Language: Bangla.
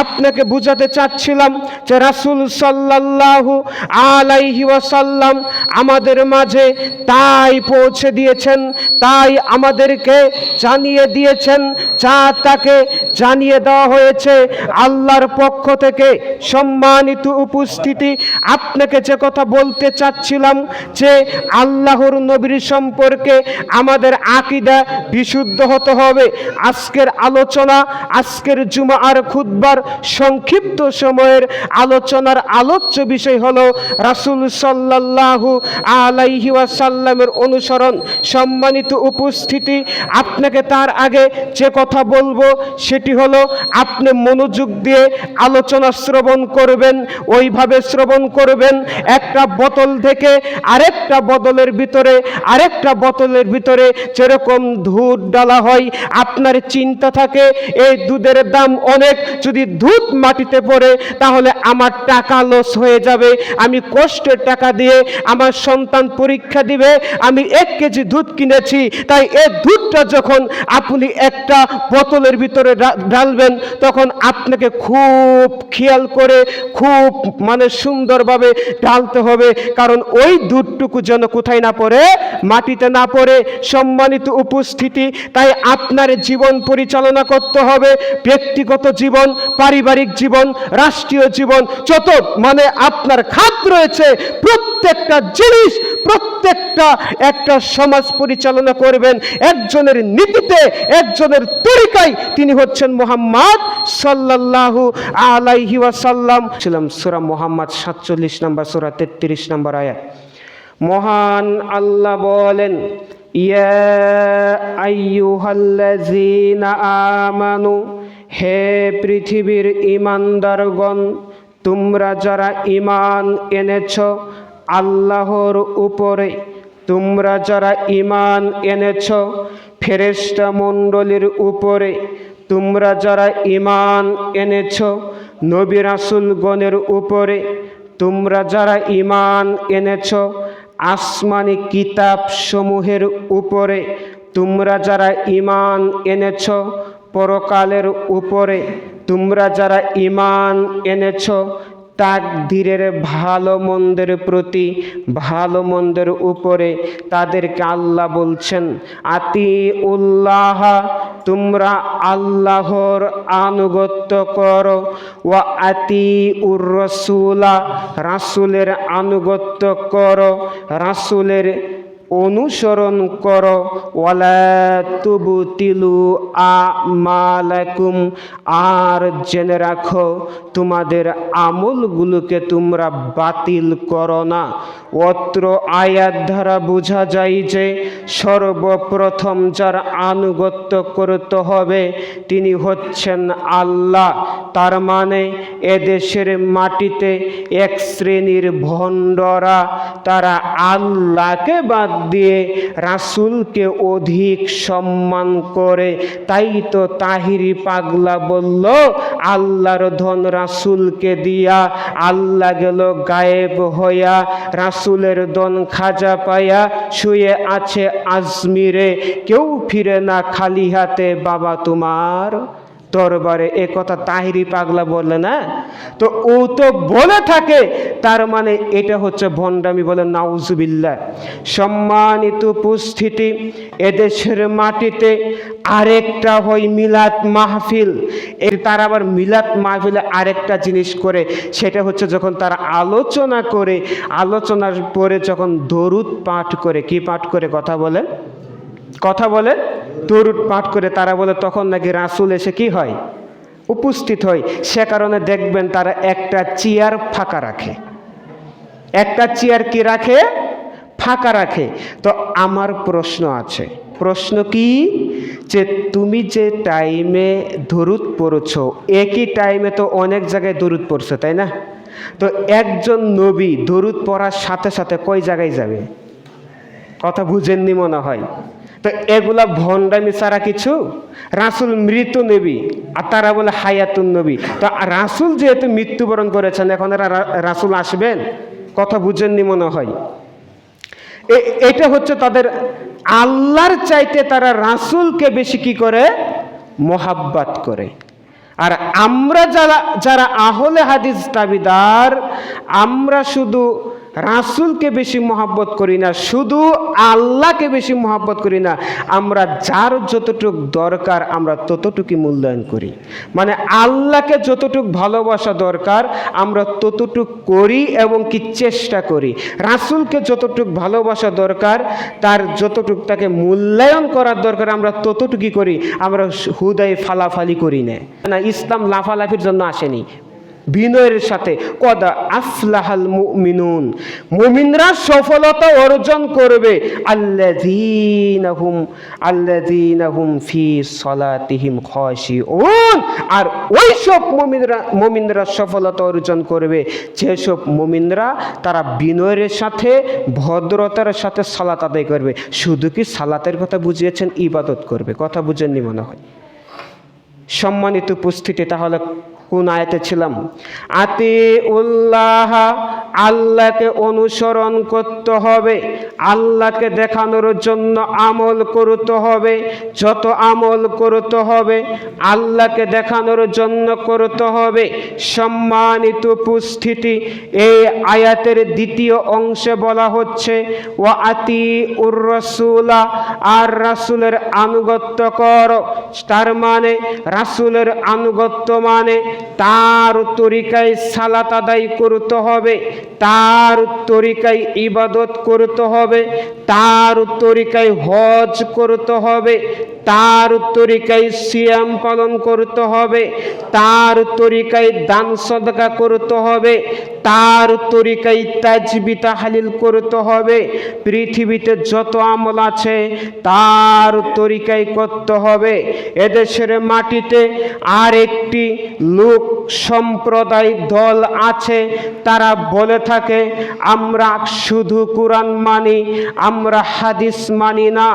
আপনাকে বুঝাতে চাচ্ছিলাম যে রাসূল সাল্লাল্লাহু আলাইহি ওয়াসাল্লাম আমাদের মাঝে তাই পৌঁছে দিয়েছেন, তাই আমাদেরকে জানিয়ে দিয়েছেন, যা তাকে জানিয়ে দেওয়া হয়েছে আল্লাহর পক্ষ থেকে। সম্মানিত উপস্থিতি, আপনাকে যে কথা বলতে চাচ্ছিলাম যে আল্লাহর নবীর সম্পর্কে আমাদের আকীদা বিশুদ্ধ হতে হবে। আজকের আলোচনা, আজকের জুমার খুতবার সংক্ষিপ্ত সময়ের আলোচনার আলোচ্য বিষয় হলো রাসূল সাল্লাল্লাহু আলাইহি ওয়াসাল্লামের অনুসরণ। সম্মানিত উপস্থিতি, আপনাকে তার আগে যে কথা বলবো সেটি হলো আপনি মনোযোগ দিয়ে আলোচনা শ্রবণ করবেন, ওইভাবে শ্রবণ করবেন একটা বোতল থেকে আরেকটা বোতলের ভিতরে যেরকম দুধ ডালা হয়, আপনার চিন্তা থাকে এই দুধের দাম অনেক, যদি দুধ মাটিতে পড়ে তাহলে আমার টাকা লস হয়ে যাবে, আমি কষ্টের টাকা দিয়ে আমার সন্তান পরীক্ষা দিবে, আমি 1 কেজি দুধ কিনেছি, তাই এই দুধটা যখন আপনি একটা বোতলের ভিতরে ঢালবেন তখন আপনাকে খুব খেয়াল করে খুব সুন্দরভাবে ঢালতে হবে, কারণ ওই দুধটুকু যেন কোথায় না পড়ে, মাটিতে না পড়ে। সম্মানিত উপস্থিতি, তাই আপনার জীবন পরিচালনা করতে হবে, ব্যক্তিগত জীবন, পারিবারিক জীবন, রাষ্ট্রীয় জীবন, যত আপনার খাত রয়েছে প্রত্যেকটা জিনিস, প্রত্যেকটা একটা সমাজ পরিচালনা করবেন একজনের নীতিতে, একজনের তরিকায়, তিনি হচ্ছেন মুহাম্মদ সাল্লাল্লাহু আলাইহি ওয়াসাল্লাম। সূরা মুহাম্মদ 47 নম্বর সূরা 33 নম্বর আয়াত। মহান আল্লাহ বলেন, ইয়া আইয়ুহাল্লাযীনা আমানু, হে পৃথিবীর ঈমানদারগণ, তোমরা যারা ঈমান এনেছ আল্লাহর উপরে, তোমরা যারা ঈমান এনেছ ফেরেশতা মণ্ডলীর উপরে, তোমরা যারা ঈমান এনেছ নবী রাসূলগণের উপরে, তোমরা যারা ঈমান এনেছ আসমানি কিতাব সমূহের উপরে, তোমরা যারা ঈমান এনেছ পরকালের উপরে, তোমরা যারা ঈমান এনেছ তাকদীরের ভালো মন্দের প্রতি, ভালো মন্দের উপরে, তাদেরকে আল্লাহ বলছেন আতিউল্লাহ, তোমরা আল্লাহর আনুগত্য করো, ওয়া আতিউর রাসূলা, রাসূলের আনুগত্য করো, রাসূলের অনুসরণ করো, ওয়ালা তুবতিলু আমালাকুম, আর জেনে রাখো তোমাদের আমলগুলোকে তোমরা বাতিল করো না। অত্র আয়াত দ্বারা বোঝা যায় যে সর্বপ্রথম যার আনুগত্য করতে হবে তিনি হচ্ছেন আল্লাহ। তার মানে এদেশের মাটিতে এক শ্রেণীর ভণ্ডরা তারা আল্লাহকে বাদ দিয়ে রাসূলকে অধিক সম্মান করে। তাই তো তাহিরি পাগলা বলল আল্লাহর ধন রাসূলকে দিয়া, আল্লাহ গেল গায়েব হইয়া, রাসূলের ধন খাজা পায়া শুয়ে আছে আজমিরে, কেউ ফিরে না খালি হাতে বাবা তোমার দরবারে। এ কথা তাহিরি পাগলা বলে না, তো ও তো বলে থাকে, তার মানে এটা হচ্ছে ভণ্ডামি, বলে নাউজুবিল্লাহ। সম্মানিত উপস্থিতি, এদেশের মাটিতে আরেকটা হয় মিলাদ মাহফিল। তারা আবার মিলাদ মাহফিলে আরেকটা জিনিস করে, সেটা হচ্ছে যখন তারা আলোচনা করে, আলোচনার পরে যখন দরুদ পাঠ করে, কি পাঠ করে কথা বলে দরুদ পাঠ করে, তারা বলে তখন নাকি রাসূল এসে কি হয়, উপস্থিত হয়। সে কারণে দেখবেন তারা একটা চেয়ার ফাঁকা রাখে, একটা চেয়ার কি রাখে, ফাঁকা রাখে। তো আমার প্রশ্ন আছে, প্রশ্ন কি, যে তুমি যে টাইমে দরুদ পড়ছো একই টাইমে তো অনেক জায়গায় দরুদ পড়ছে, তাই না? তো একজন নবী দরুদ পড়ার সাথে সাথে কই জায়গায় যাবে? কথা বুঝেননি মনে হয়। তো এগুলা ভণ্ডামি ছাড়া কিছু। রাসূল মৃত নবী আর তারা বলে হায়াতুন নবী। তো রাসূল যেহেতু মৃত্যুবরণ করেছেন, এখন রাসূল আসবেন? কথা বুঝেননি মনে হয়। এটা হচ্ছে তাদের আল্লাহর চাইতে তারা রাসূলকে বেশি কি করে, মোহাব্বত করে। আর আমরা যারা আহলে হাদিস দাবিদার, আমরা শুধু রাসূলকে বেশি মহব্বত করি না, শুধু আল্লাহকে বেশি মহব্বত করি না, আমরা যার যতটুক দরকার আমরা ততটুকুই মূল্যায়ন করি। মানে আল্লাহকে যতটুক ভালোবাসা দরকার আমরা ততটুক করি এবং কি চেষ্টা করি। রাসূলকে যতটুক ভালোবাসা দরকার, তার যতটুক তাকে মূল্যায়ন করার দরকার আমরা ততটুকুই করি। আমরা হুদাই ফালাফালি করি না। ইসলাম লাফালাফির জন্য আসেনি, বিনয়ের সাথে কদা আফলাহাল মুমিনুন, মুমিনরা সফলতা অর্জন করবে, আল্লাযীনা হুম ফি সলাতিহিম খাশিউন, আর ওই সব মুমিনরা সফলতা অর্জন করবে যেসব মুমিনরা তারা বিনয়ের সাথে ভদ্রতার সাথে সালাত আদায় করবে। শুধু কি সালাতের কথা বুঝিয়েছেন? ইবাদত করবে, কথা বুঝেননি মনে হয়। সম্মানিত উপস্থিতি, তাহলে কোন আয়াতে ছিলাম? আতিউল্লাহ, আল্লাহকে অনুসরণ করতে হবে, আল্লাহকে দেখানোর জন্য আমল করতে হবে, যত আমল করতে হবে আল্লাহকে দেখানোর জন্য করতে হবে। সম্মানিত উপস্থিতি, এই আয়াতের দ্বিতীয় অংশে বলা হচ্ছে ওয়া আতিউর রাসূলা, আর রাসূলের আনুগত্য করো। তার মানে রাসূলের আনুগত্য মানে তার তরিকায় সালাত আদায় করতে হবে, তার তরিকায় ইবাদত করতে হবে, তার তরিকায় হজ করতে হবে, তার তরিকায় সিয়াম পালন করতে হবে, তার তরিকায় দান সদকা করতে হবে, তার তরিকায় তাজবি তাহলিল করতে হবে। পৃথিবীতে যত আমল আছে তার তরিকায় করতে হবে। এদেশের মাটিতে আর একটি লোক সম্প্রদায় দল আছে, তারা বলে থাকে আমরা শুধু কোরআন মানি, আমরা হাদিস মানি না।